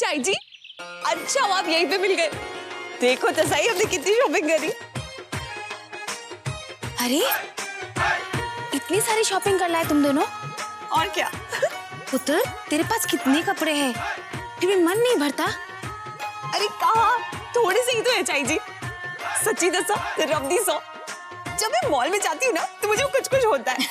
चाई जी, अच्छा आप यहीं पे मिल गए। देखो तो सही हमने कितनी शॉपिंग करी। अरे इतनी सारी शॉपिंग कर लाए तुम दोनों। और क्या। पुत्र तेरे पास कितने कपड़े हैं, फिर भी मन नहीं भरता। अरे कहा थोड़े से ही तो है चाई जी। सच्ची दसा रब्दी सौ। जब मैं मॉल में जाती हूँ ना तो मुझे कुछ कुछ होता है,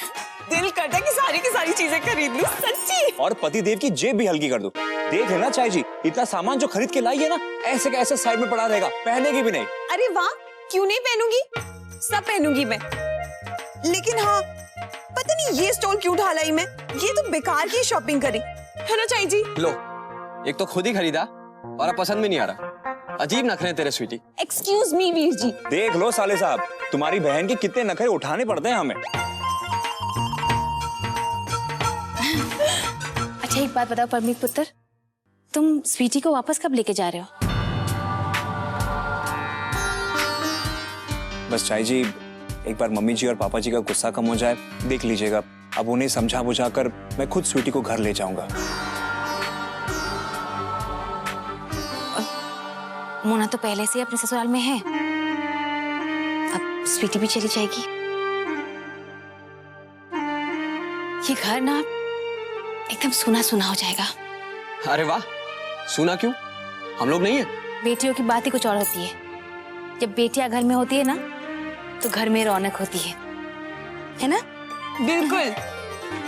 दिल करता है कि सारी चीजें खरीद लूं। सच्ची। और पतिदेव की जेब भी हल्की कर दो। देख लेना चाई जी, इतना सामान जो खरीद के लाई है ना, ऐसे का ऐसे साइड में पड़ा रहेगा, पहनेगी भी नहीं। अरे वाह, क्यों नहीं पहनूंगी, सब पहनूंगी मैं। लेकिन हाँ, पता नहीं ये स्टॉल क्यों ढाला ही मैं, ये तो बेकार की शॉपिंग करी है ना चाई जी। लो, एक तो खुद ही खरीदा और अब पसंद भी नहीं आ रहा। अजीब नखरे तेरे स्वीटी। Excuse me Veer ji. देख लो साले साहब, तुम्हारी बहन के कितने नखरे उठाने पड़ते हैं हमें। अच्छा एक बात बताओ परमीत पुत्र, तुम स्वीटी को वापस कब लेके जा रहे हो? बस चाई जी, एक बार मम्मी जी और पापा जी का गुस्सा कम हो जाए, देख लीजिएगा। अब उन्हें समझा बुझा कर मैं खुद स्वीटी को घर ले जाऊंगा। मोना तो पहले से अपने ससुराल में है, अब स्वीटी भी चली जाएगी। ये घर ना एकदम सूना सूना हो जाएगा। अरे वाह, सुना क्यों? हम लोग नहीं है? बेटियों की बात ही कुछ और होती है। जब बेटियां घर में होती है ना तो घर में रौनक होती है ना? बिल्कुल।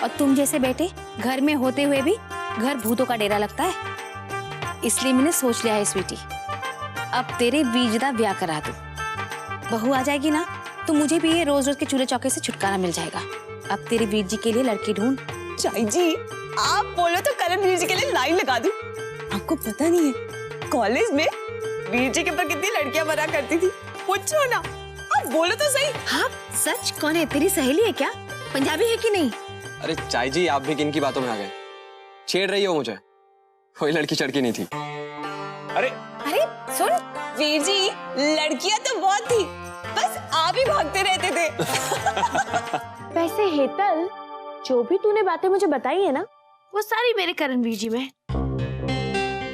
और तुम जैसे बेटे घर में होते हुए भी घर भूतों का डेरा लगता है। इसलिए मैंने सोच लिया है स्वीटी, अब तेरे बीजदा ब्याह करा दूं। बहू आ जाएगी ना तो मुझे भी ये रोज रोज के चूल्हे चौके से छुटकारा मिल जाएगा। अब तेरे वीर जी के लिए लड़की ढूंढ। चाई जी, आप बोलो तो करण वीर जी के लिए लाइन लगा दूं। आपको पता नहीं है, कॉलेज में वीर जी के ऊपर कितनी लड़कियां मरा करती थी। पूछो ना, आप बोलो तो सही। हाँ सच? कौन है? तेरी सहेली है क्या? पंजाबी है कि नहीं? अरे चाई जी, आप भी किन की बातों में आ गए? छेड़ रही हो मुझे? कोई लड़की चड़की नहीं थी। अरे अरे सुन वीर जी, लड़कियां तो बहुत थी, बस आप ही भागते रहते थे। वैसे हेतल, जो भी तूने बातें मुझे बताई है ना, वो सारी मेरे करणवीर जी में।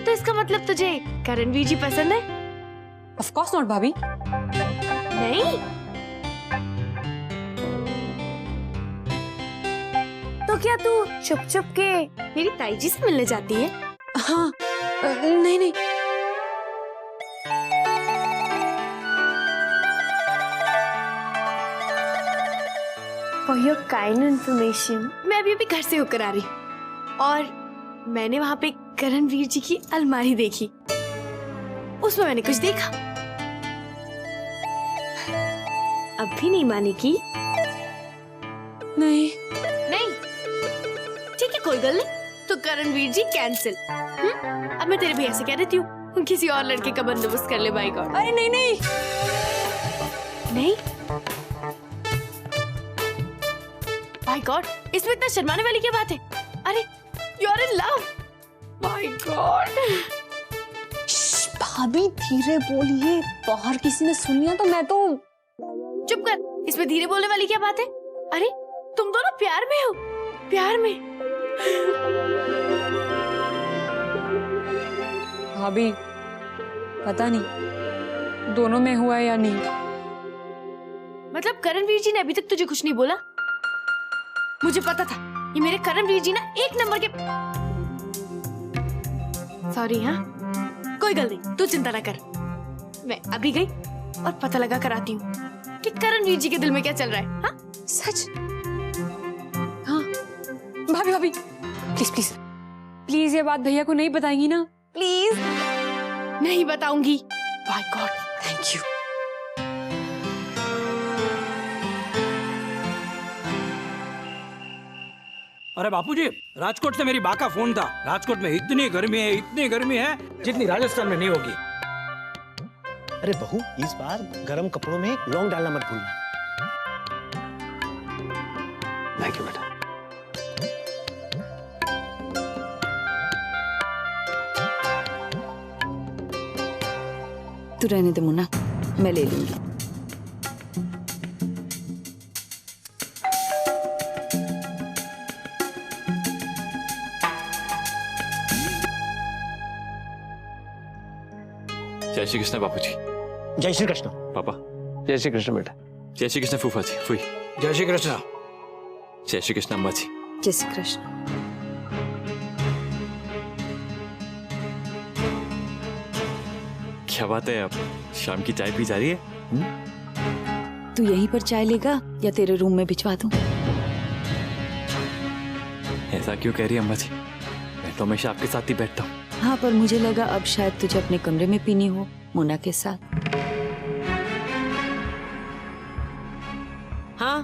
तो इसका मतलब तुझे करणवीर जी पसंद है? ऑफ कोर्स नॉट भाभी। नहीं? तो क्या तू चुप चुप के मेरी ताई जी से मिलने जाती है? हाँ, नहीं नहीं। For your kind information, मैं अभी घर से होकर आ रही हूँ और मैंने वहाँ पे करणवीर जी की अलमारी देखी। उसमें मैंने कुछ देखा। अब भी नहीं मानेगी? नहीं नहीं? ठीक है, कोई गल नहीं। तो करणवीर जी कैंसिल। अब मैं तेरे भैया से कह देती हूँ किसी और लड़के का बंदोबस्त कर ले। By God. अरे नहीं नहीं नहीं? माय गॉड, इसमें इतना शर्माने वाली क्या बात है? अरे you are in love. My God. भाभी धीरे बोलिए, बाहर किसी ने सुन लिया तो मैं तो। चुप कर, इसमें धीरे बोलने वाली क्या बात है? अरे तुम दोनों प्यार में हो, प्यार में। भाभी पता नहीं दोनों में हुआ या नहीं। मतलब करणवीर जी ने अभी तक तुझे कुछ नहीं बोला? मुझे पता था ये मेरे करणवीर जी ना एक नंबर के। सॉरी। हाँ कोई गल नहीं, तू चिंता ना कर। मैं अभी गई और पता लगा कर आती हूँ कि करणवीर जी के दिल में क्या चल रहा है। हाँ सच? हाँ भाभी भाभी प्लीज प्लीज प्लीज ये बात भैया को नहीं बताएंगी ना? प्लीज। नहीं बताऊंगी। By God, thank you. अरे बापूजी, राजकोट से मेरी बा का फोन था। राजकोट में इतनी गर्मी है जितनी राजस्थान में नहीं होगी। अरे बहू, इस बार गरम कपड़ों में लौंग डालना मत भूलना। थैंक यू बेटा। तू रहने दे मुन्ना, मैं ले लूंगी। जय श्री कृष्ण बापू जी। जय श्री कृष्ण पापा। जय श्री कृष्ण बेटा। जय श्री कृष्ण फूफा जी, फूई। जय श्री कृष्ण। जय श्री कृष्ण अम्मा जी। जय श्री कृष्ण। क्या बात है, अब शाम की चाय पी जा रही है? तू यहीं पर चाय लेगा या तेरे रूम में भिजवा दूं? ऐसा क्यों कह रही है अम्मा जी? मैं तो हमेशा आपके साथ ही बैठता हूँ। हाँ, पर मुझे लगा अब शायद तुझे अपने कमरे में पीनी हो मोना के साथ। हाँ,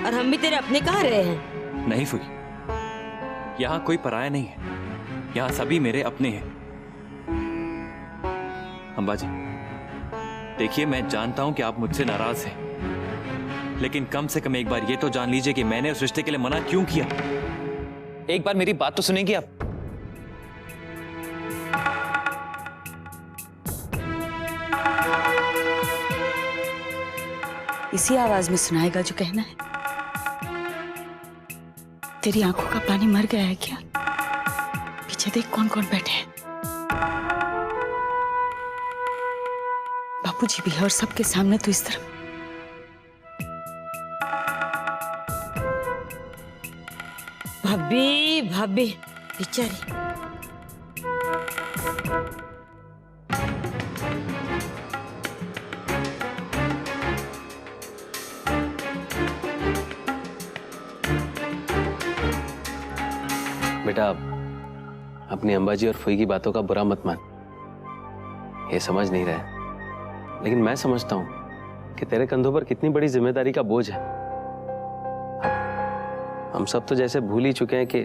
और हम भी तेरे अपने कहाँ रहे हैं? नहीं फूई, यहाँ कोई पराया नहीं है, यहाँ सभी मेरे अपने हैं। अम्बा जी देखिए, मैं जानता हूं कि आप मुझसे नाराज हैं, लेकिन कम से कम एक बार ये तो जान लीजिए कि मैंने उस रिश्ते के लिए मना क्यों किया। एक बार मेरी बात तो सुनेंगे आप? इसी आवाज में सुनाएगा जो कहना है। तेरी आंखों का पानी मर गया है क्या? पीछे देख कौन कौन बैठे हैं। बापूजी भी है और सबके सामने तो इस तरह। भाभी भाभी बेचारी। बेटा अपनी अंबाजी और फुई की बातों का बुरा मत मान, ये समझ नहीं रहे, लेकिन मैं समझता हूं कि तेरे कंधों पर कितनी बड़ी जिम्मेदारी का बोझ है। हम सब तो जैसे भूल ही चुके हैं कि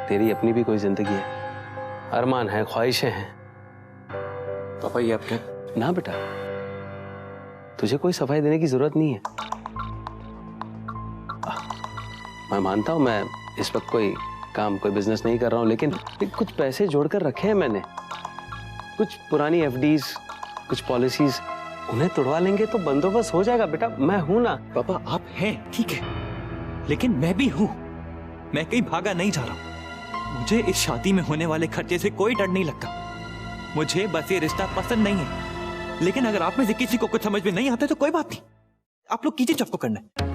तेरी अपनी भी कोई जिंदगी है, अरमान है, ख्वाहिशें हैं। पापा ये आप क्या? ना बेटा, तुझे कोई सफाई देने की जरूरत नहीं है। मैं मानता हूं मैं इस वक्त कोई काम, कोई बिजनेस नहीं कर रहा हूं, लेकिन कुछ पैसे जोड़कर रखे हैं मैंने। कुछ पुरानी एफडीज, कुछ पॉलिसीज, उन्हें तोड़वा लेंगे तो बंदोबस्त हो जाएगा। बेटा मैं हूं ना। पापा आप हैं ठीक है, लेकिन मैं भी हूं। मैं कहीं भागा नहीं जा रहा हूं। मुझे इस शादी में होने वाले खर्चे से कोई डर नहीं लगता। मुझे बस ये रिश्ता पसंद नहीं है, लेकिन अगर आप में से किसी को कुछ समझ में नहीं आता तो कोई बात नहीं, आप लोग कीजिए जो आपको करना है।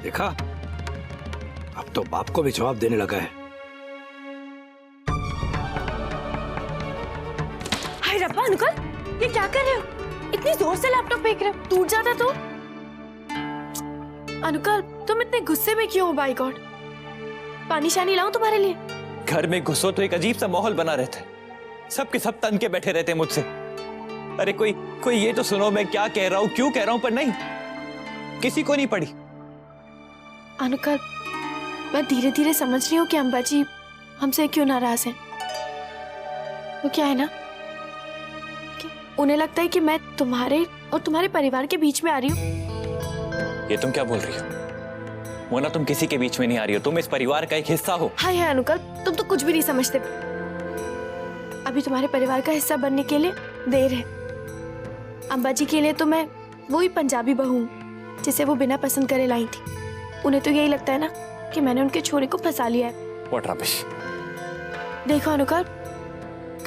देखा, अब तो बाप को भी जवाब देने लगा है। हाय रब्बा अंकल, ये क्या कर रहे हो? इतनी जोर से लैपटॉप फेंक रहे हो, टूट जाता तो। अंकल तुम इतने गुस्से में क्यों हो? बाय गॉड, पानी शानी लाऊं तुम्हारे लिए? घर में घुसो तो एक अजीब सा माहौल बना रहता है, सबके सब तन के बैठे रहते हैं मुझसे। अरे कोई ये तो सुनो मैं क्या कह रहा हूं, क्यों कह रहा हूं, पर नहीं, किसी को नहीं पड़ी। अंकल मैं धीरे धीरे समझ रही हूँ कि अंबाजी हमसे क्यों नाराज हैं। वो क्या है ना कि उन्हें लगता है कि मैं तुम्हारे और तुम्हारे परिवार के बीच में आ रही हूँ। ये तुम क्या बोल रही हो मोना? तुम किसी के बीच में नहीं आ रही हो, तुम इस परिवार का एक हिस्सा हो। हाय हाय अंकल, तुम तो कुछ भी नहीं समझते। अभी तुम्हारे परिवार का हिस्सा बनने के लिए देर है। अंबाजी के लिए तो मैं वही पंजाबी बहू हूँ जिसे वो बिना पसंद करे लाई थी। उन्हें तो यही लगता है ना कि मैंने उनके छोरे को फंसा लिया है। What rubbish। देखो अनुकर,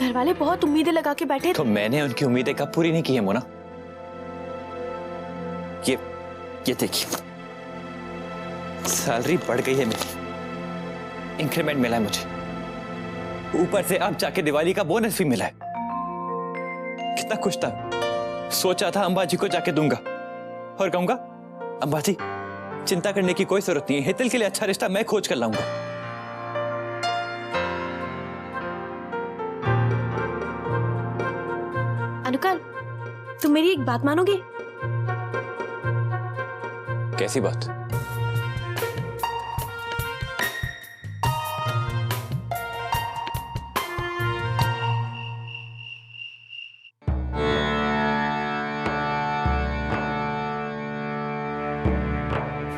घर वाले बहुत उम्मीदें लगा के बैठे तो मैंने उनकी उम्मीदें कब पूरी नहीं की है मोना? ये देखिए, सैलरी बढ़ गई है मेरी, इंक्रीमेंट मिला है मुझे, ऊपर से अब जाके दिवाली का बोनस भी मिला है। कितना खुश था, सोचा था अंबाजी को जाके दूंगा और कहूंगा अंबाजी चिंता करने की कोई जरूरत नहीं है, हितल के लिए अच्छा रिश्ता मैं खोज कर लाऊंगा। अनुकर, तुम मेरी एक बात मानोगे? कैसी बात?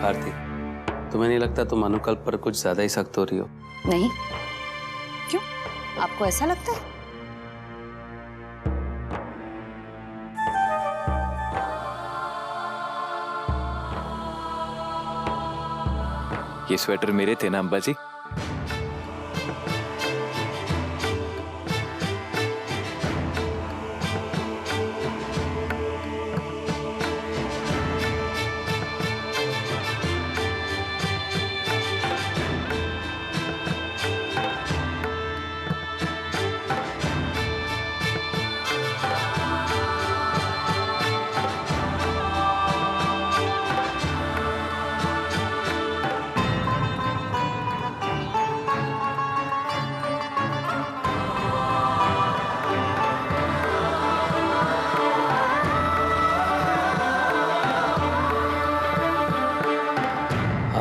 आरती, तुम्हें नहीं लगता तुम अनुकल्प पर कुछ ज्यादा ही सख्त हो रही हो? नहीं, क्यों? आपको ऐसा लगता है? ये स्वेटर मेरे थे ना अम्बा जी?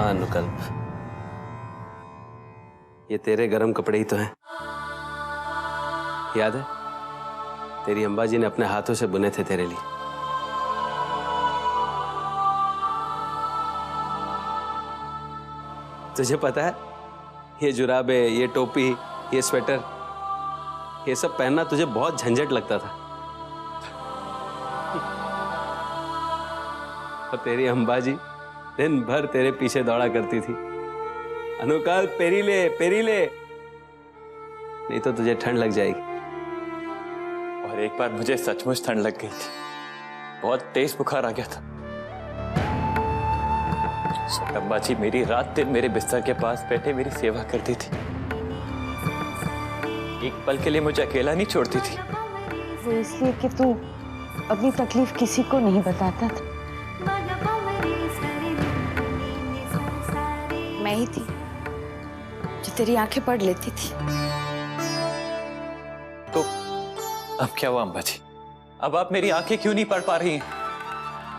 अनुकल्प, ये तेरे गरम कपड़े ही तो हैं। याद है, तेरी अंबाजी ने अपने हाथों से बुने थे तेरे लिए। तुझे पता है, ये जुराबे, ये टोपी, ये स्वेटर, ये सब पहनना तुझे बहुत झंझट लगता था। और तेरी अंबाजी दिन भर तेरे पीछे दौड़ा करती थी, अनुकल्प पेरी ले, नहीं तो तुझे ठंड लग जाएगी। और एक बार मुझे सचमुच ठंड लग गई थी, बहुत तेज बुखार आ गया था। अम्बा जी मेरी रात दिन मेरे बिस्तर के पास बैठे मेरी सेवा करती थी, एक पल के लिए मुझे अकेला नहीं छोड़ती थी। वो इसलिए कि तू अपनी तकलीफ किसी को नहीं बताता था। मैं ही थी जो तेरी आंखें पढ़ लेती थी। तो अब क्या हुआ अम्बा जी? अब आप मेरी आंखें क्यों नहीं पढ़ पा रही हैं?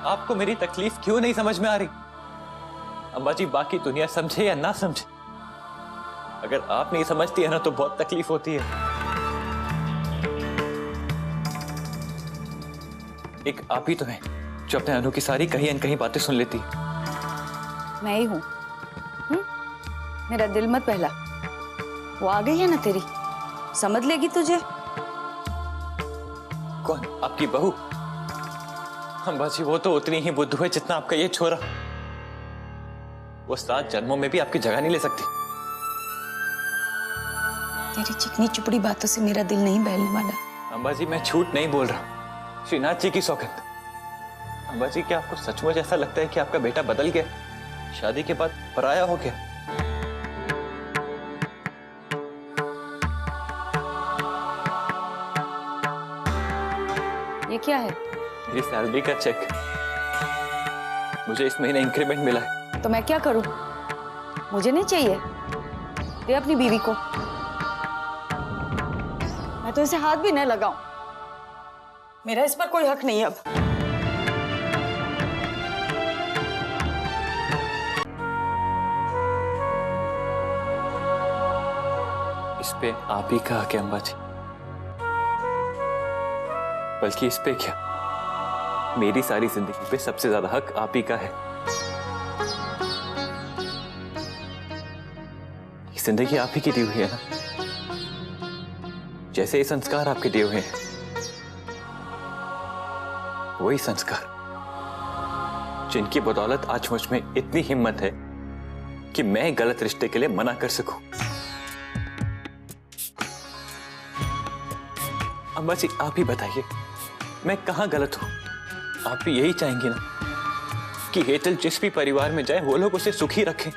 आपको मेरी तकलीफ क्यों नहीं समझ में आ रही? अम्बा जी बाकी दुनिया समझे या ना समझे, अगर आप नहीं समझती है ना तो बहुत तकलीफ होती है। एक आप ही तो हैं जो अपने अनु की सारी कहीं अनकहीं बातें सुन लेती है। मैं ही हूं। मेरा दिल मत बहला, वो आ गई है ना तेरी, समझ लेगी तुझे। कौन? आपकी बहू? अम्बा जी वो तो उतनी ही बुद्धू है जितना आपका ये छोरा। वो 7 जन्मों में भी आपकी जगह नहीं ले सकती। तेरी चिकनी चुपड़ी बातों से मेरा दिल नहीं बहलने वाला। अम्बा जी मैं झूठ नहीं बोल रहा, श्रीनाथ जी की सौगंध। अम्बा जी क्या आपको सचमुच ऐसा लगता है कि आपका बेटा बदल गया, शादी के बाद पराया हो गया? ये क्या है? मेरी सैलरी का चेक, मुझे इस महीने इंक्रीमेंट मिला है। तो मैं क्या करूं? मुझे नहीं चाहिए, दे अपनी बीवी को। मैं तो इसे हाथ भी न लगाऊं, मेरा इस पर कोई हक नहीं है अब। इस पे आप ही का हक है अम्बा जी, बल्कि इस पे क्या, मेरी सारी जिंदगी पे सबसे ज्यादा हक आप ही का है। ये जिंदगी आप ही की दी हुई है ना, जैसे ये संस्कार आपके दिए हुए हैं, वही संस्कार जिनकी बदौलत आज मुझ में इतनी हिम्मत है कि मैं गलत रिश्ते के लिए मना कर सकूं। अम्बा जी आप ही बताइए, मैं कहां गलत हूं? आप भी यही चाहेंगे ना कि हेतल जिस भी परिवार में जाए वो लोग उसे सुखी रखें।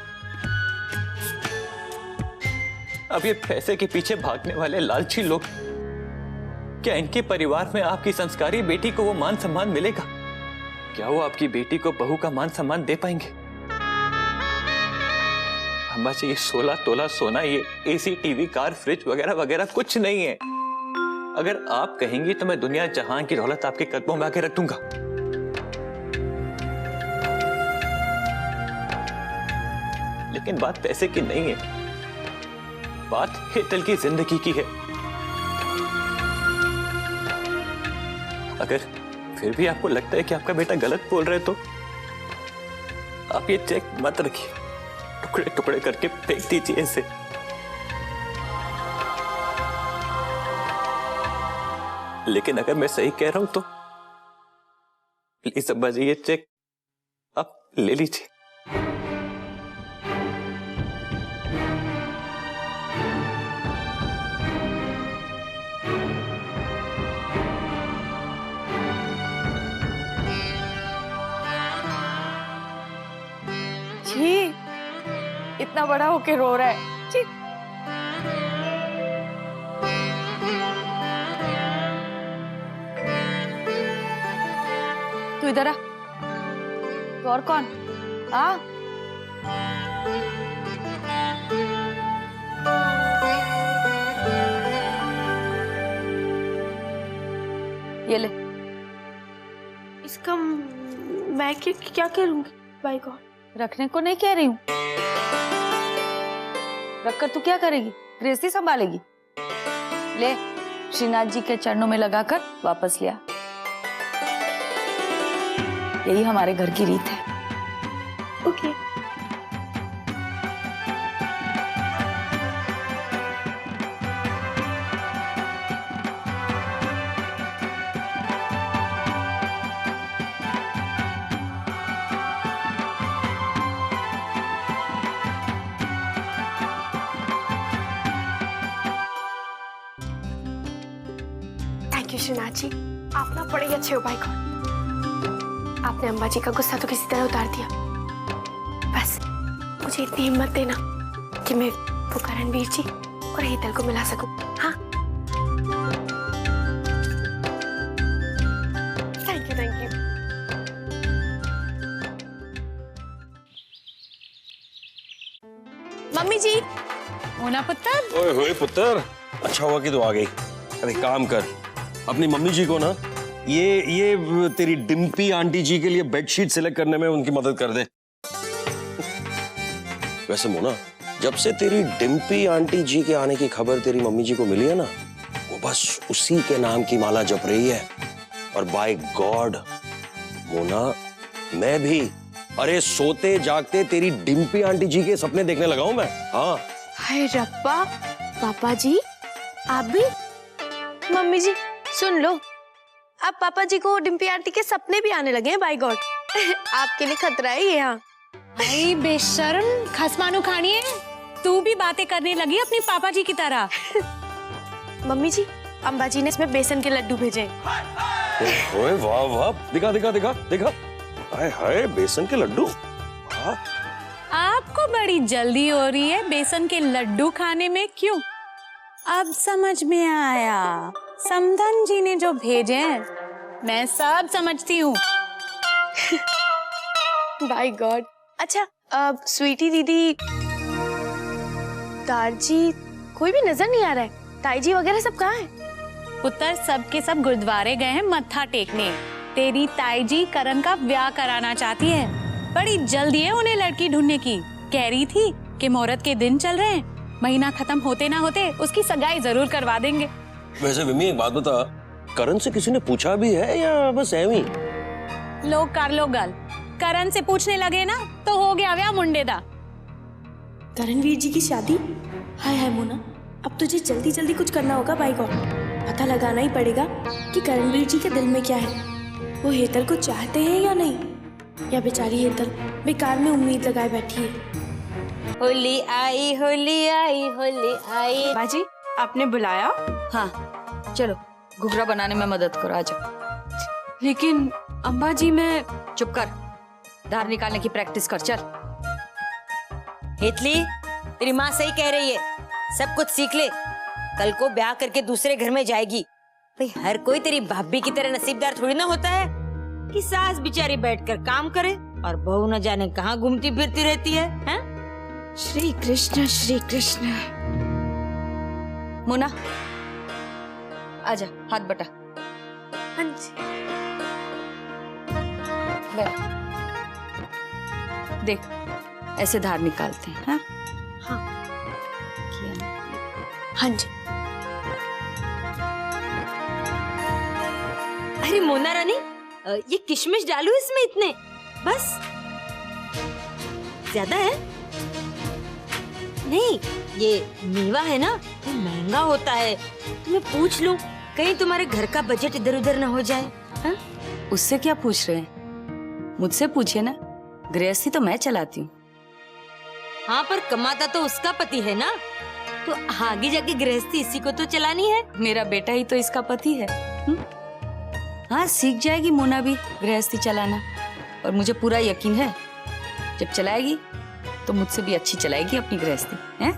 अब ये पैसे के पीछे भागने वाले लालची लोग, क्या इनके परिवार में आपकी संस्कारी बेटी को वो मान सम्मान मिलेगा? क्या वो आपकी बेटी को बहू का मान सम्मान दे पाएंगे? अम्बा जी ये 16 तोला सोना, ये एसी, टीवी, कार, फ्रिज वगैरह वगैरह कुछ नहीं है। अगर आप कहेंगी तो मैं दुनिया जहां की दौलत आपके कदमों में आके रख दूंगा। लेकिन बात पैसे की नहीं है, बात हेतल की जिंदगी की है। अगर फिर भी आपको लगता है कि आपका बेटा गलत बोल रहे तो आप ये चेक मत रखिए, टुकड़े टुकड़े करके फेंक दीजिए इसे। लेकिन अगर मैं सही कह रहा हूं तो प्लीज अब्बा जी ये चेक आप ले लीजिए। इतना बड़ा होके रो रहा है। छी। तू इधर आ। तो और कौन? आ ये ले। इसका मैं क्या करूंगी? By God. रखने को नहीं कह रही हूँ। रखकर तू क्या करेगी? गृहस्थी संभालेगी? ले, श्रीनाथ जी के चरणों में लगाकर वापस लिया। यही हमारे घर की रीत है। Okay. Thank you Shrinath ji, आप ना बड़े अच्छे हो। बाय गॉड, आपने अम्बा जी का गुस्सा तो किसी तरह उतार दिया। बस मुझे इतनी हिम्मत देना कि मैं वो करणवीर जी और हेतल को मिला सकूं। हाँ, thank you thank you. Mummy ji. होना पुत्र। ओए होए पुत्र, अच्छा हुआ कि तू आ गई। अरे काम कर, अपनी मम्मी जी को ना ये तेरी डिम्पी आंटी जी के लिए बेडशीट सिलेक्ट करने में उनकी मदद कर दे। वैसे मोना, जब से तेरी डिम्पी आंटी जी के आने की खबर तेरी मम्मी जी को मिली है ना, वो बस उसी के नाम की माला जप रही है। और बाय गॉड मोना, मैं भी अरे सोते जागते तेरी डिम्पी आंटी जी के सपने देखने लगा हूं मैं। हाँ। हाय रब्बा, पापा जी आप भी? मम्मी जी सुन लो, अब पापा जी को डिम्पी आंटी के सपने भी आने लगे हैं। बाय गॉड, आपके लिए खतरा है ये। यहाँ भाई बेशर्म खसमानू खानी है, तू भी बातें करने लगी अपनी पापा जी की तरह। मम्मी जी, अम्बा जी ने इसमें बेसन के लड्डू भेजे। ओए वाह वाह, दिखा दिखा दिखा दिखा। हाय हाय, बेसन के लड्डू। हाँ। आपको बड़ी जल्दी हो रही है बेसन के लड्डू खाने में, क्यों? अब समझ में आया, समधन जी ने जो भेजे हैं, मैं सब समझती हूँ। By God. अच्छा, अब स्वीटी दीदी, दारजी कोई भी नजर नहीं आ रहा है। ताई जी वगैरह सब कहाँ हैं? पुत्र सब के सब गुरुद्वारे गए हैं मत्था टेकने। तेरी ताई जी करण का ब्याह कराना चाहती है, बड़ी जल्दी है उन्हें लड़की ढूंढने की। कह रही थी कि मुहूर्त के दिन चल रहे हैं, महीना खत्म होते ना होते उसकी सगाई जरूर करवा देंगे। वैसे विमी एक बात बता, करण से किसी ने पूछा भी है या बस ऐवी? लोग कर लो गल, करण से पूछने लगे ना तो हो गया व्याह मुंडे दा। करणवीर जी की शादी? हाय हाय मोना, अब तुझे जल्दी जल्दी कुछ करना होगा। बाय गॉड, पता लगाना ही पड़ेगा कि करणवीर जी के दिल में क्या है। वो हेतल को चाहते हैं या नहीं, या बेचारी हेतल बेकार में उम्मीद लगाए बैठी है। होली आई होली आई होली आई। बाजी, आपने बुलाया? हाँ चलो, घुघरा बनाने में मदद करो, आ जाओ। लेकिन अम्बा जी, मैं... चुप कर, धार निकालने की प्रैक्टिस कर, चल। हेतली, तेरी माँ सही कह रही है, सब कुछ सीख ले, कल को ब्याह करके दूसरे घर में जाएगी। भाई हर कोई तेरी भाभी की तरह नसीबदार थोड़ी ना होता है कि सास बिचारी बैठकर काम करे और बहू न जाने कहाँ घूमती फिरती रहती है, हैं? श्री कृष्ण श्री कृष्ण। मोना आजा, हाथ बटा। हाँ जी। देख, ऐसे धार निकालते हैं। हाँ हाँ किया। हाँ जी। अरे मोना रानी, ये किशमिश डालू इसमें इतने? बस ज्यादा है? नहीं, ये मेवा है ना, ये महंगा होता है, तो मैं पूछ लूं कहीं तुम्हारे घर का बजट इधर उधर ना हो जाए। हाँ? उससे क्या पूछ रहे हैं? मुझसे पूछिए ना, गृहस्थी तो मैं चलाती हूँ। हाँ, पर कमाता तो उसका पति है ना, तो आगे जाके गृहस्थी इसी को तो चलानी है। मेरा बेटा ही तो इसका पति है। हाँ, सीख जाएगी मोना भी गृहस्थी चलाना, और मुझे पूरा यकीन है जब चलाएगी तो मुझसे भी अच्छी चलाएगी अपनी गृहस्थी, हैं?